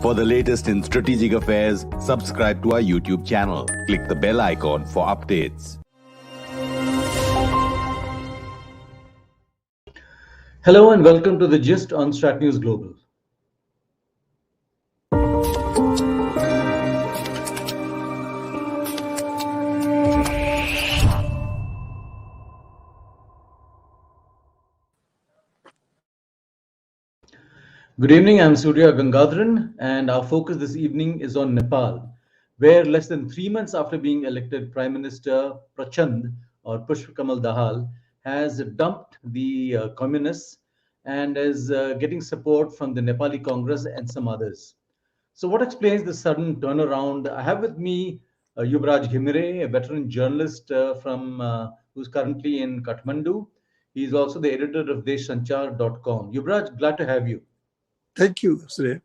For the latest in strategic affairs, subscribe to our YouTube channel. Click the bell icon for updates. Hello and welcome to the Gist on Strat News Global. Good evening, I'm Surya Gangadharan, and our focus this evening is on Nepal, where less than 3 months after being elected, Prime Minister Prachanda or Pushpakamal Dahal has dumped the communists and is getting support from the Nepali Congress and some others. So, what explains this sudden turnaround? I have with me Yubaraj Ghimire, a veteran journalist who's currently in Kathmandu. He's also the editor of deshsanchar.com. Yubaraj, glad to have you. Thank you, Surya.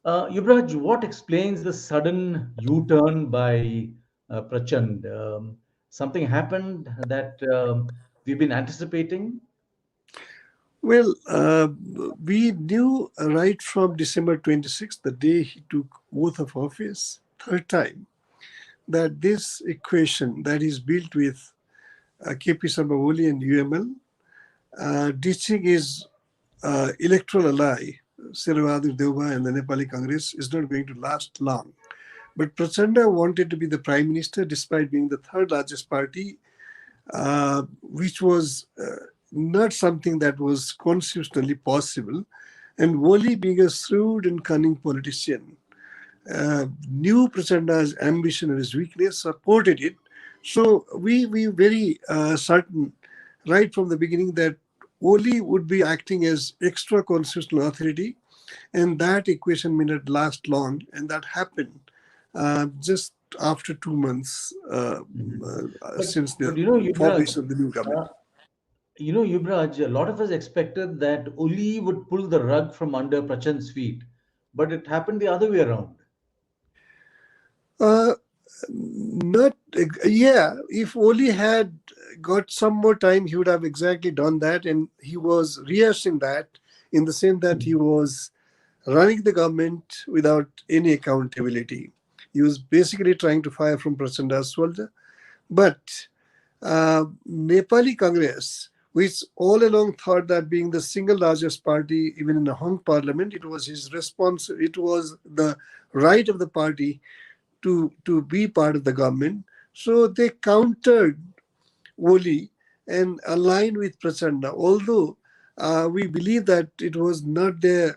Yuvraj, what explains the sudden U-turn by Prachand? Something happened that we've been anticipating? Well, we knew right from December 26th, the day he took oath of office, third time, that this equation that is built with K P Sharma Oli and UML, ditching his electoral ally, Sher Bahadur Deuba and the Nepali Congress, is not going to last long. But Prachanda wanted to be the Prime Minister despite being the third largest party, which was not something that was constitutionally possible. And Oli, being a shrewd and cunning politician, knew Prachanda's ambition and his weakness, supported it. So we were very certain right from the beginning that Oli would be acting as extra constitutional authority, and that equation may not last long, and that happened just after 2 months since the formation of the new government. Yubraj, a lot of us expected that Oli would pull the rug from under Prachand's feet, but it happened the other way around. If Oli had got some more time, he would have exactly done that, and he was rehearsing that in the sense that he was running the government without any accountability. He was basically trying to fire from Prachanda's shoulder. But Nepali Congress, which all along thought that being the single largest party, even in the hung parliament, it was his response, it was the right of the party to be part of the government. So they countered Oli and aligned with Prachanda, although we believe that it was not the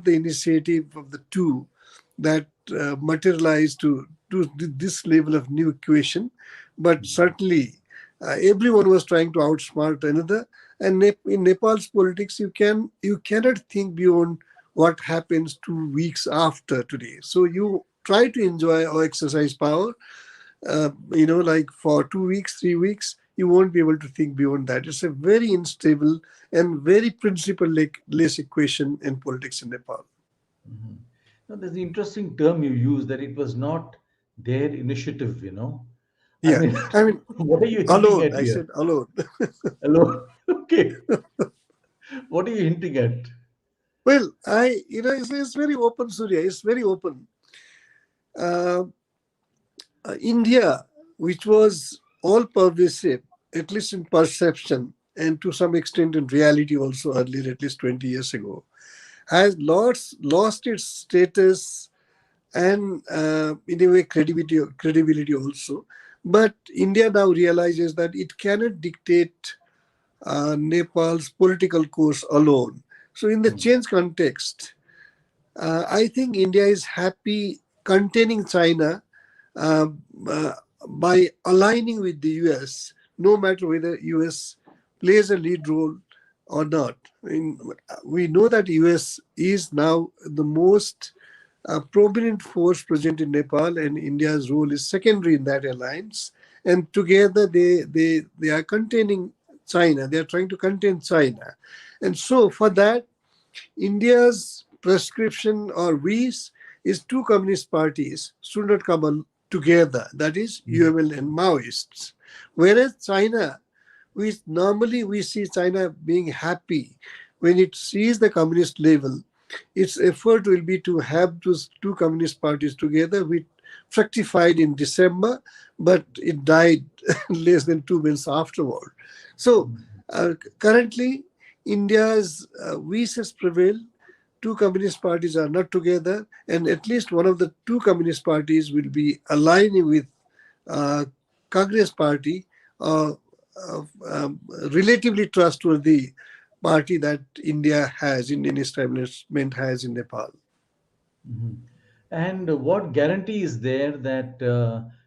initiative of the two that materialized to this level of new equation, but certainly everyone was trying to outsmart another. And in Nepal's politics, you cannot think beyond what happens 2 weeks after today. So you try to enjoy or exercise power, like for 2 weeks, 3 weeks, you won't be able to think beyond that. It's a very unstable and very principle-less equation in politics in Nepal. Mm-hmm. Now, there's an interesting term you use, that it was not their initiative, Yeah, I mean what are you hinting alone. at I here? said alone. Alone. Okay. What are you hinting at? Well, it's very open, Surya. It's very open. India, which was all pervasive, at least in perception, and to some extent in reality also earlier, at least 20 years ago, has lost its status and in a way credibility also. But India now realizes that it cannot dictate Nepal's political course alone. So in the change context, I think India is happy containing China by aligning with the US, no matter whether US plays a lead role or not. I mean, we know that US is now the most prominent force present in Nepal, and India's role is secondary in that alliance. And together they are containing China. They are trying to contain China. And so for that, India's prescription or wish is two communist parties should not come together. That is UML and Maoists. Whereas China, normally we see China being happy when it sees the communist level its effort will be to have those two communist parties together, which fructified in December, but it died less than 2 months afterward. So currently, India's wishes prevail. Two communist parties are not together, and at least one of the two communist parties will be aligning with uh, Congress party, relatively trustworthy party that Indian establishment has in Nepal. Mhm. And what guarantee is there that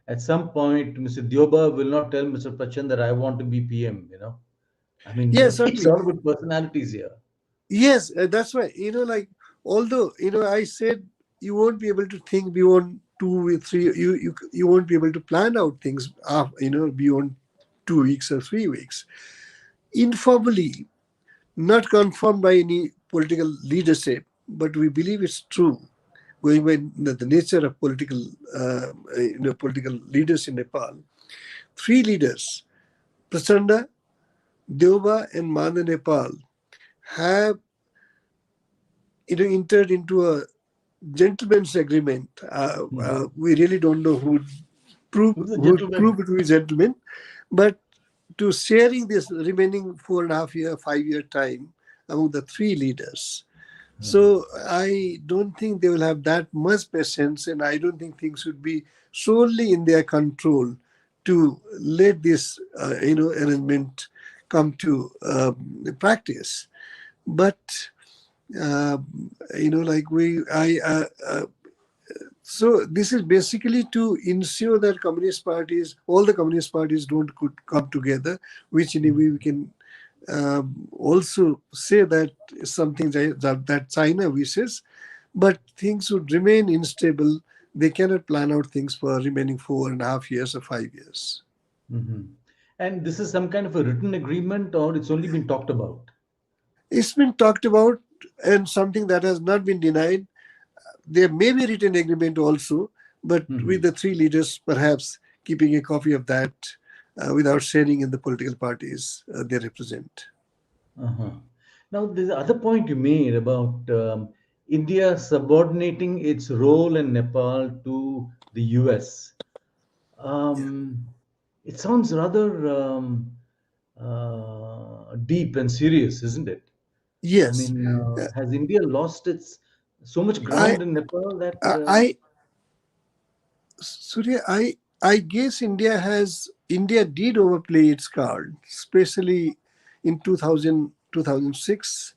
at some point Mr. Deuba will not tell Mr. Prachand that I want to be PM, you know? I mean, Yes, it's certainly. all about personalities here. Yes, that's why, like, although, I said you won't be able to think beyond 2 3, you won't be able to plan out things, beyond 2 weeks or 3 weeks. Informally, not confirmed by any political leadership, but we believe it's true. Going by the nature of political leaders in Nepal, three leaders, Prachanda, Deuba, and Mana Nepal, have entered into a gentleman's agreement. Mhm. We really don't know Who's the who would gentleman? prove it to be gentlemen, but to sharing this remaining 4.5 year, 5 year time among the three leaders. So I don't think they will have that much patience, and I don't think things would be solely in their control to let this arrangement come to practice. But uh, like so this is basically to ensure that all the communist parties don't could come together, which in a way we can also say that is something that China wishes, but things would remain unstable. They cannot plan out things for remaining 4.5 years or 5 years. Mhm. And this is some kind of a written agreement, or it's only been talked about? It's been talked about, and something that has not been denied. There may be written agreement also, but with Mhm. the three leaders perhaps keeping a copy of that without sharing in the political parties they represent. Uh-huh. Now, there's the other point you made about India subordinating its role in Nepal to the US. Yeah. Um, it sounds rather deep and serious, isn't it? I Yes. mean, Uh, has India lost its so much I ground in Nepal that? I Surya, I guess India did overplay its card, especially in 2006,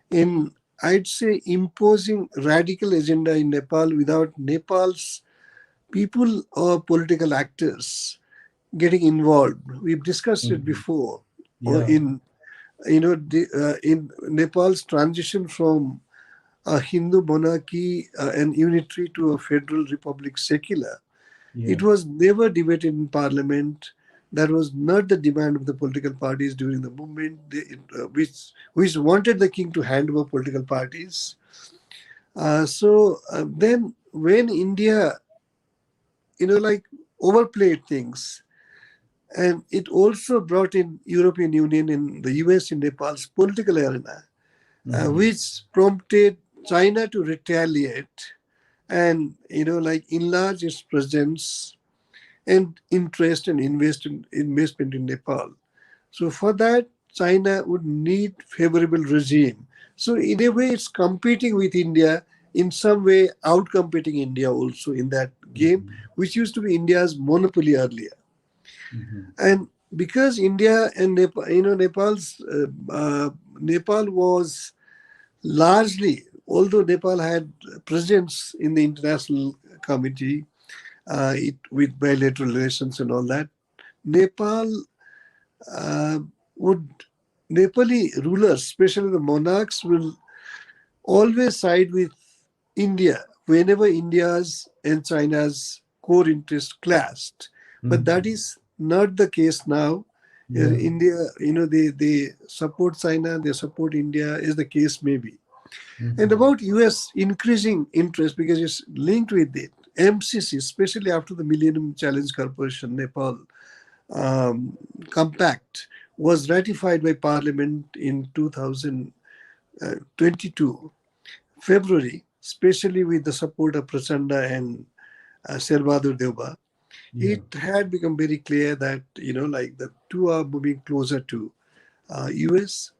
in, I'd say, imposing radical agenda in Nepal without Nepal's people or political actors getting involved. We've discussed it Mhm. before, or Yeah, in Nepal's transition from a Hindu monarchy and unitary to a federal republic secular. yeah. It was never debated in parliament. That was not the demand of the political parties during the movement, which wanted the king to hand over political parties. So then, when India, like, overplayed things, and it also brought in European Union and the US in Nepal's political arena, Mhm. which prompted China to retaliate and like enlarge its presence and interest and investment in Nepal. So for that, China would need favorable regime. So in a way, it's competing with India, in some way outcompeting India also in that game, Mhm. which used to be India's monopoly earlier. Mhm. And because India and Nepal, Nepal was largely, although Nepal had presence in the international committee, with bilateral relations and all that, Nepal uh, would Nepali rulers, especially the monarchs, will always side with India whenever India's and China's core interests clashed. But that Mhm. is not the case now. Yeah. India, they support China, they support India, as the case may be. And Mhm. about US increasing interest, because it's linked with it, MCC, especially after the Millennium Challenge Corporation Nepal um, compact was ratified by Parliament in 2022. February, especially with the support of Prachanda and Sher Bahadur Deuba, Yeah. it had become very clear that like the two are moving closer to US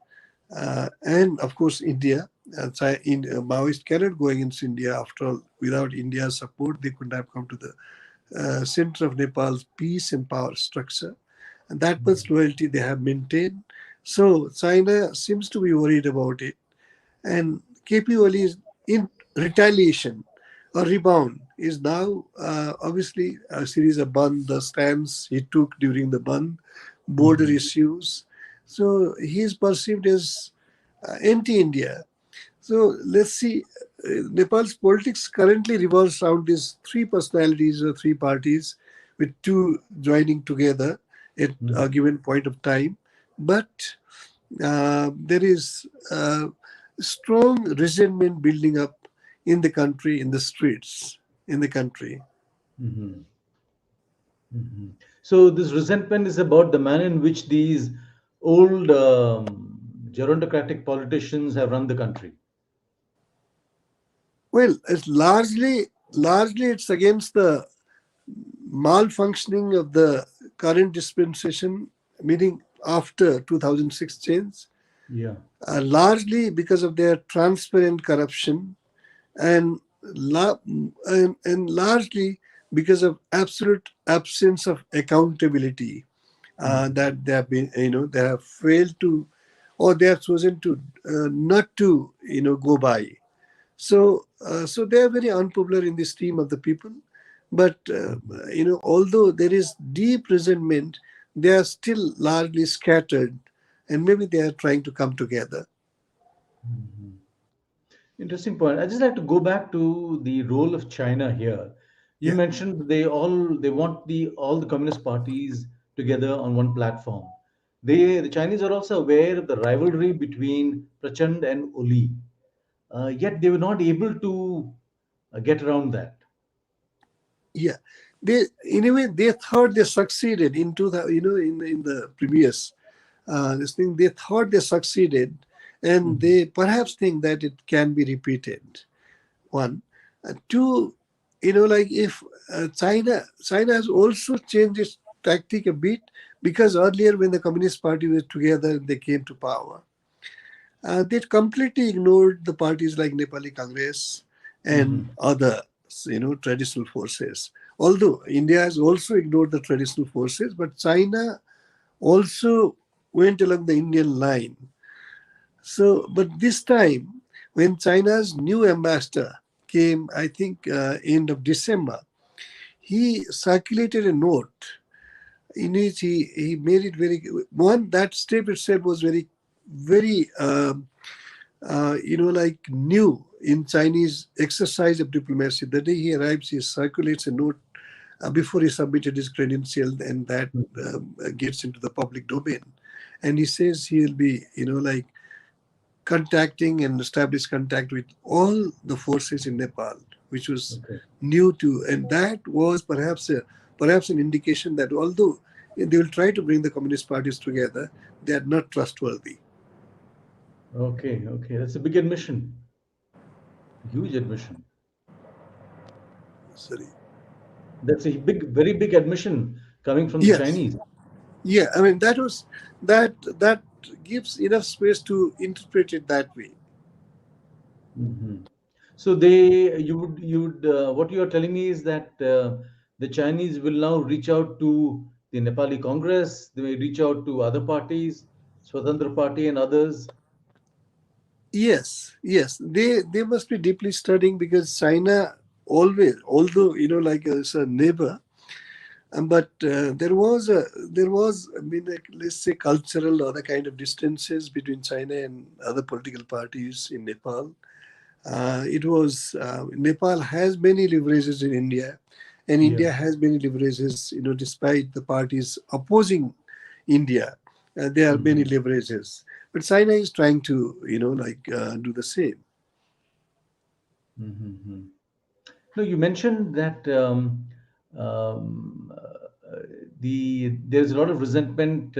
and of course India. Maoist cannot go against India. After all, without India's support, they couldn't have come to the center of Nepal's peace and power structure. And that much loyalty they have maintained. So China seems to be worried about it. And KP Oli is in retaliation or rebound is now obviously a series of Band, the stands he took during the Band, border issues. So he is perceived as anti-India. So let's see. Nepal's politics currently revolves around these three personalities or three parties, with two joining together at a given point of time. But there is strong resentment building up in the country, in the streets, in the country. Mhm. Mhm. So this resentment is about the manner in which these old gerontocratic politicians have run the country. Well, it's largely it's against the malfunctioning of the current dispensation, meaning after 2006 change, Yeah. largely because of their transparent corruption and, and largely because of absolute absence of accountability that they have been, they have failed to, or they have chosen to not to, go by. So they are very unpopular in the esteem of the people. But although there is deep resentment, they are still largely scattered, and maybe they are trying to come together. Interesting point. I just like to go back to the role of China here. You Yeah. mentioned they want all the communist parties together on one platform. The Chinese are also aware of the rivalry between Prachand and Oli. Yet they were not able to get around that. Yeah, they in a way they thought they succeeded in the previous this thing. They thought they succeeded, and they perhaps think that it can be repeated. One, two, like if China has also changed its tactic a bit, because earlier when the Communist Party was together, they came to power. They completely ignored the parties like Nepali Congress and other, traditional forces. Although India has also ignored the traditional forces, but China also went along the Indian line. So, but this time, when China's new ambassador came, I think end of December, he circulated a note in which he made it very one that step itself was very like new in Chinese exercise of diplomacy. The day he arrives, he circulates a note before he submitted his credentials, and that gets into the public domain. And he says he'll be, like contacting and establish contact with all the forces in Nepal, which was Okay. new to, and that was perhaps an indication that although they will try to bring the communist parties together, they are not trustworthy. Okay. Okay. That's a big admission. Huge admission. Sorry. That's a very big admission coming from the Yes. Chinese. Yeah, I mean that gives enough space to interpret it that way. Mhm. So you would what you are telling me is that the Chinese will now reach out to the Nepali Congress. They may reach out to other parties, Swatantra Party and others. Yes, they must be deeply studying, because China always, although like as a neighbor, but there was I mean, like, let's say cultural or other kind of distances between China and other political parties in Nepal. It was Nepal has many leverages in India, and Yeah. India has many leverages. Despite the parties opposing India, there are many leverages. But China is trying to, do the same. Mm-hmm. No, you mentioned that um, there's a lot of resentment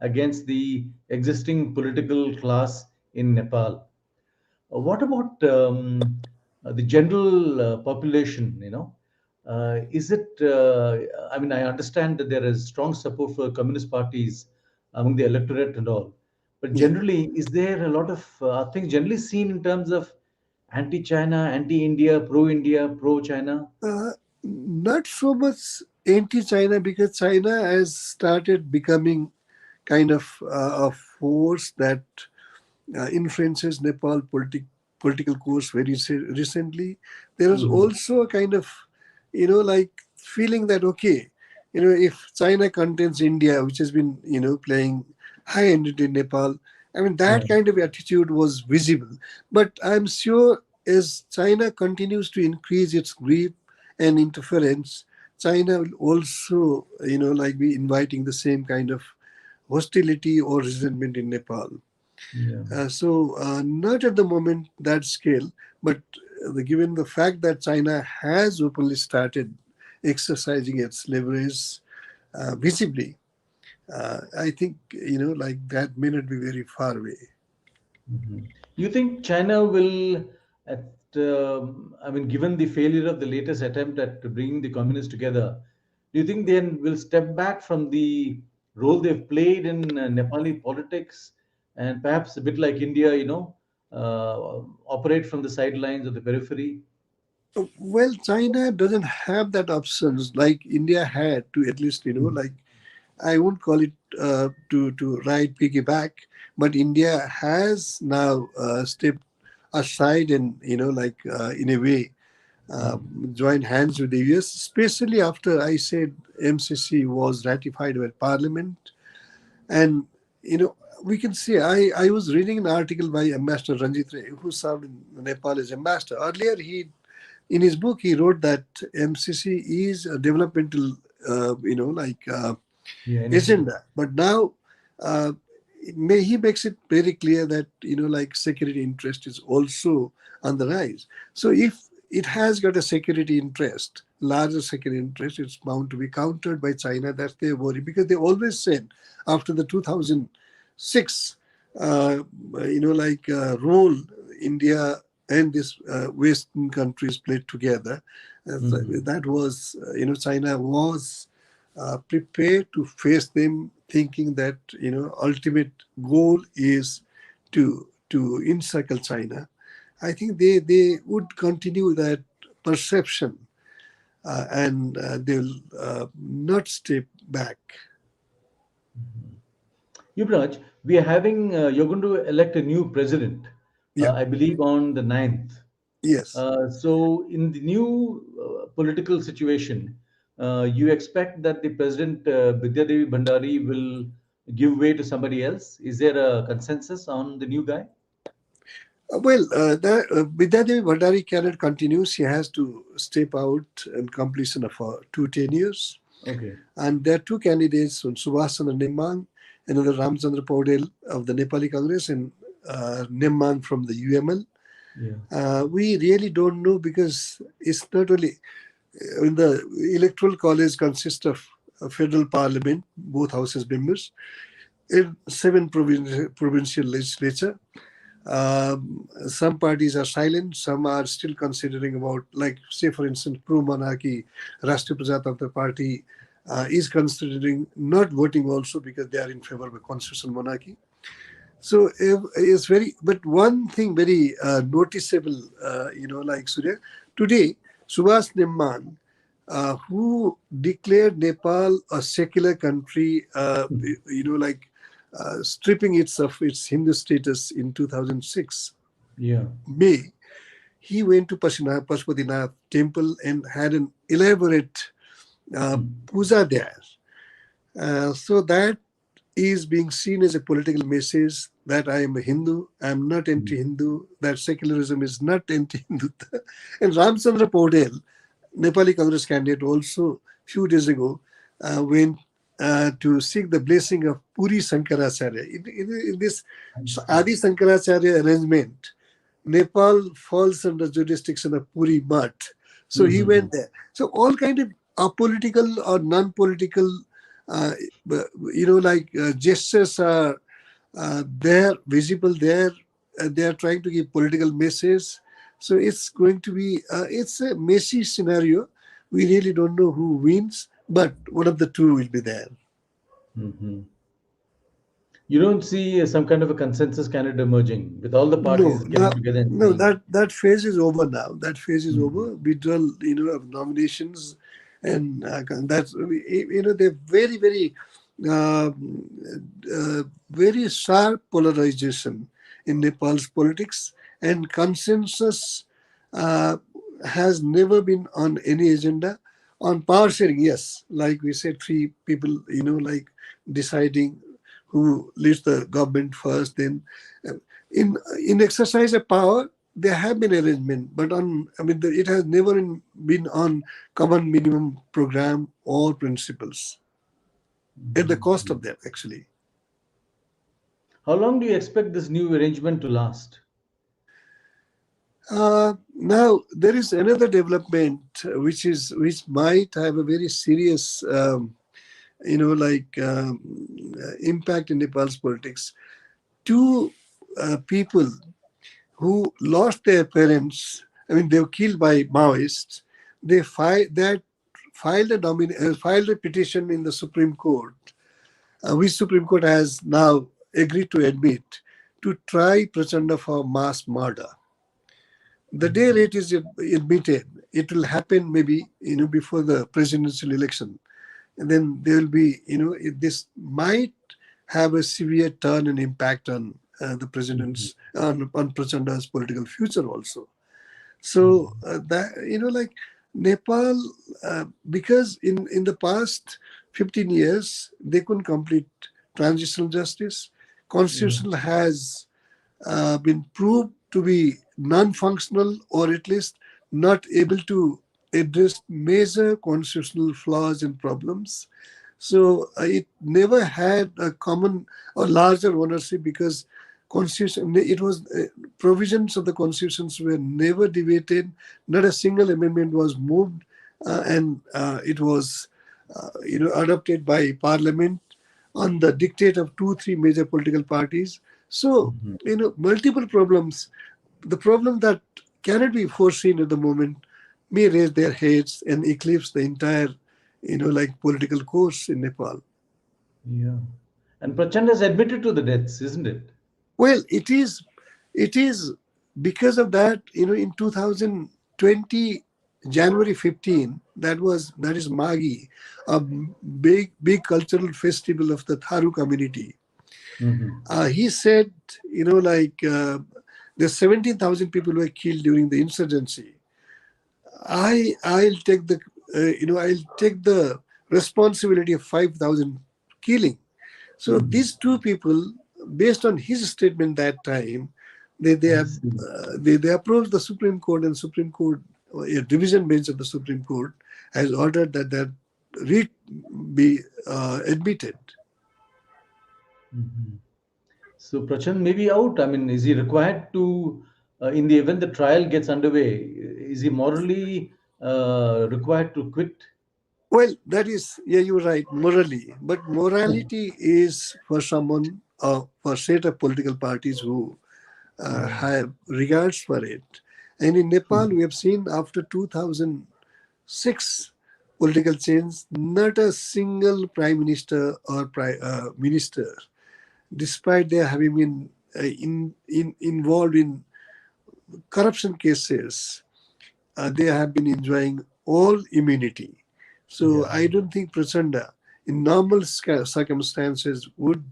against the existing political class in Nepal. What about the general population? Is it? I mean, I understand that there is strong support for communist parties among the electorate and all, but Yeah. generally, is there a lot of things generally seen in terms of anti-China, anti-India, pro-India, pro-China? Uh, Not so much anti-China, because China has started becoming kind of a force that influences Nepal political course very recently. There is Hmm. also a kind of, like feeling that, okay, if China contains India, which has been, playing high-handed in Nepal, I mean, Yeah. that kind of attitude was visible. But I'm sure as China continues to increase its grip and interference, China will also, like be inviting the same kind of hostility or resentment in Nepal. Yeah. Not at the moment that scale, but given the fact that China has openly started exercising its leverage visibly, I think, like that may not be very far away. Mhm. You think China will, I mean, given the failure of the latest attempt at bringing the communists together, do you think they will step back from the role they've played in Nepali politics and perhaps a bit like India, operate from the sidelines or the periphery? Well, China doesn't have that options like India had to, at least, Mm. like I won't call it to ride piggyback, but India has now stepped aside and, in a way, uh, Mm. joined hands with the US, especially after I said MCC was ratified by Parliament. And, we can see, I was reading an article by Ambassador Ranjit Ray, who served in Nepal as ambassador. Earlier, in his book, he wrote that MCC is a developmental, Yeah, initiative. agenda. But now, uh, he makes it very clear that, like security interest is also on the rise. So if it has got a security interest, larger security interest, it's bound to be countered by China. That's their worry, because they always said after the 2006, uh, role India and this Western countries played together. Mhm. That was, China was prepared to face them, thinking that, ultimate goal is to encircle China. I think they would continue that perception, and they'll not step back. Yubraj, we are having, you're going to elect a new president, Yeah. I believe on the 9th. Yes. So, in the new political situation, you expect that the president, Bidya Devi Bhandari, will give way to somebody else? Is there a consensus on the new guy? Bidya Devi Bhandari cannot continue. She has to step out and completion of her 2 tenures. Okay. And there are two candidates, one Subhash Chandra Nemang, another Ram Chandra Paudel of the Nepali Congress, and Nemang from the UML. Yeah. We really don't know, because it's not only in the electoral college consists of a federal parliament, both houses members, and seven provincial legislature. Some parties are silent, some are still considering about, like, say, for instance, pro-monarchy Rashtriya Prajatantra Party is considering not voting also, because they are in favor of a constitutional monarchy. So it's very, but one thing very noticeable, like Surya, today, Subhas Nimman, who declared Nepal a secular country, stripping it of its Hindu status in 2006, Yeah. May, he went to Pashupatinath temple and had an elaborate puja there. So that is being seen as a political message that I am a Hindu, I am not anti-Hindu, that secularism is not anti-Hindu. And Ram Chandra Paudel, Nepali Congress candidate, also few days ago went to seek the blessing of Puri Sankaracharya. In this Adi Sankaracharya arrangement, Nepal falls under jurisdiction of Puri Mutt. So he Mm-hmm. went there. So all kind of apolitical or non-political, uh, gestures are there, visible there, they are trying to give political message. So it's going to be it's a messy scenario. We really don't know who wins, but one of the two will be there. Hmm. You don't see some kind of a consensus candidate emerging with all the No, parties getting now, together and no, saying, that phase is over now. That phase is Mhm. over. Withdrawal, of nominations, and that's they're um, very sharp polarization in Nepal's politics, and consensus uh, has never been on any agenda. On power sharing, yes, like we said, three people, like deciding who leads the government first, then uh, in exercise of power there have been arrangement, but it has never been on common minimum program or principles at the cost of them actually. How long do you expect this new arrangement to last? Now there is another development which might have a very serious impact in Nepal's politics. Two people who lost their parents. They were killed by Maoists. That filed a petition in the Supreme Court, which Supreme Court has now agreed to admit, to try Prachanda for mass murder. The day it is admitted, it will happen maybe before the presidential election, and then there will be this might have a severe turn and impact on the Mhm. president's on Prachanda's political future also. So Mhm. that like Nepal, because in the past 15 years they couldn't complete transitional justice. Yeah. Constitution has been proved to be non-functional, or at least not able to address major constitutional flaws and problems. So it never had a common or larger ownership, because constitution it was provisions of the constitutions were never debated. Not a single amendment was moved, and it was adopted by parliament on the dictate of two three major political parties. So Mhm. multiple problems, the problem that cannot be foreseen at the moment, may raise their heads and eclipse the entire political course in Nepal. Yeah. And Prachanda has admitted to the deaths, isn't it? Well, it is because of that, in 2020, January 15, that is Magi, a big cultural festival of the Tharu community. Hmm. He said, the 17,000 people were killed during the insurgency. I'll take the responsibility of 5,000 killing. So Hmm. these two people, based on his statement that time, I see. they approached the Supreme Court, and Supreme Court, a division bench of the Supreme Court, has ordered that writ be admitted. Mhm. So Prachand may be out. I mean, is he required to, in the event the trial gets underway, is he morally required to quit? Well, that is, yeah, you're right, morally. But morality is for someone, for set of political parties who Yeah. have regards for it. And in Nepal, we have seen after 2006 political change, not a single prime minister or minister, despite their having been involved in corruption cases, they have been enjoying all immunity. So Yeah. I don't think Prachanda, in normal circumstances, would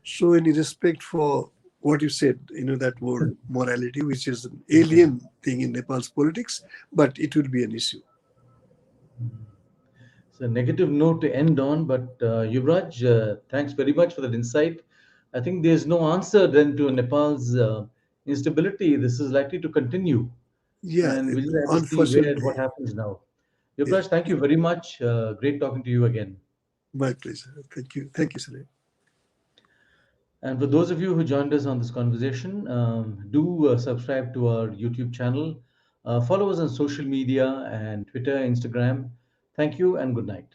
show any respect for what you said, that word morality, which is an Yeah. alien thing in Nepal's politics, but it will be an issue. It's a negative note to end on, but Yuvraj, thanks very much for that insight. I think there's no answer then to Nepal's instability. This is likely to continue, Yeah, and we just have to see where what unfortunately, happens now. yeah, Yuvraj, thank you very much. Great talking to you again. my pleasure. Thank you. Thank you, Sir. And for those of you who joined us on this conversation, do subscribe to our YouTube channel. Follow us on social media and Twitter, Instagram. Thank you and good night.